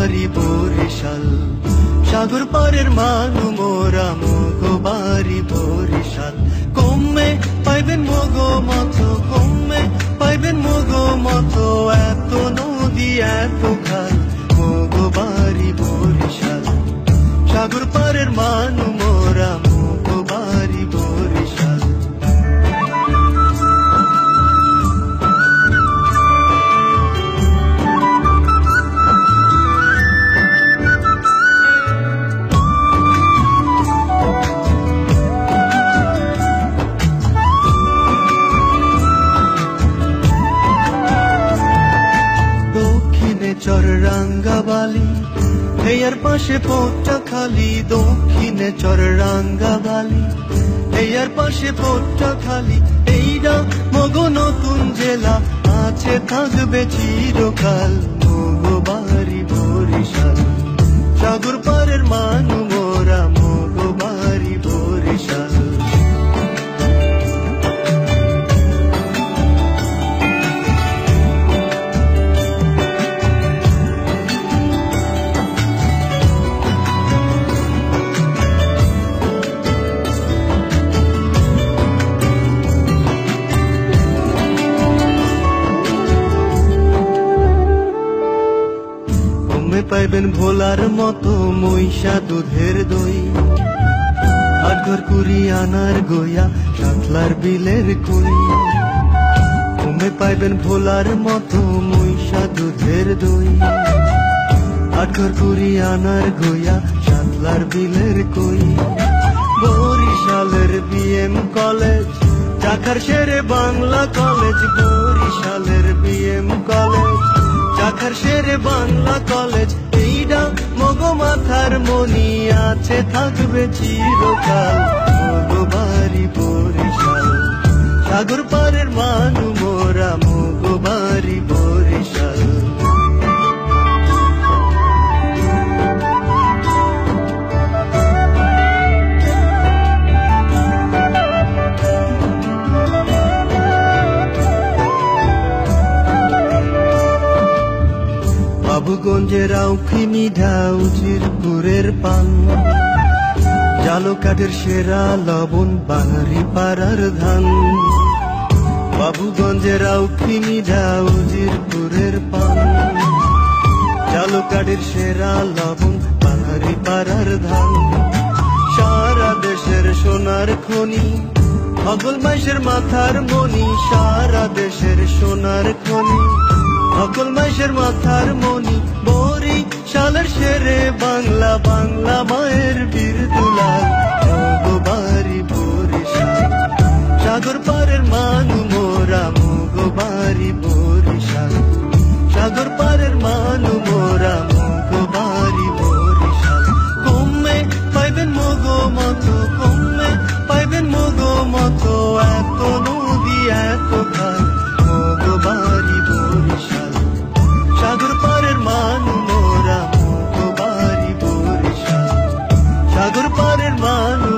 বাড়ি বরিশাল, সাগর পারের মানু মোরা মগো বাড়ি বরিশাল। কমে পাইবেন মগো মতো, কমে পাইবেন মগো মতো, এত নদী এত খাল মগো বাড়ি বরিশাল। সাগর পারের মানু মোরা মগো বাড়ি বরিশাল। চর রাঙ্গাবালি হেয়ার পাশে পোট্টা খালি, দক্ষিণে চর রাঙ্গাবালি হেয়ার পাশে পোট্টা খালি। এইটা মগো নতুন জেলা, আছে থাকবে চিরকাল মগো বাড়ি বরিশাল। সাগর পারের মানু মোরা মগো বাড়ি বরিশাল। পাইবেন ভোলার মতো মহিষা দুধের দই, আটঘর কুড়ি আনার গইয়া সাতলার বিলের কই। কমে পাইবেন ভোলার মতো মহিষা দুধের দই, আটঘর কুড়ি আনার গইয়া সাতলার বিলের কই। বরিশালের বিএম কলেজ, চাকার শেরে বাংলা কলেজ, বরিশালের বিএম কলেজ, চাকার শেরে বাংলা কলেজ। এইটা মগো মাথার মনি, আছে থাকবে চিরকাল মগো বাড়ি বরিশাল। সাগর পারের মানু মোরা মগো বাড়ি বরিশাল। বাবুগঞ্জের আউখি মিঠা, উজিরপুরের পান, জালকাঠের সেরা লবণ, বাঙালি পাড়ার ধান। বাবুগঞ্জের আউখি মিঠা, উজিরপুরের পান, জালকাঠের সেরা লবণ, বাঙালি পাড়ার ধান। সারা দেশের সোনার খনি, অগল মাসের মাথার মনি, সারা দেশের সোনার খনি, অকল মাসের মাথার মনি। বরিশালের শেরে বাংলা, বাংলা মায়ের বীর দুলাল মগো বাড়ি বরিশাল। সাগর পারের মানু মোরা মগো বাড়ি বরিশাল। সাগর পারের মানু মোরা মগো বাড়ি বরিশাল। কমে পাইবেন মগো মতো, কমে পাইবেন মগো মতো, এত নদী এত খাল মগো বাড়ি বরিশাল। সাগর পারের মানু মোরা মগো বাড়ি বরিশাল। সাগর পারের মানু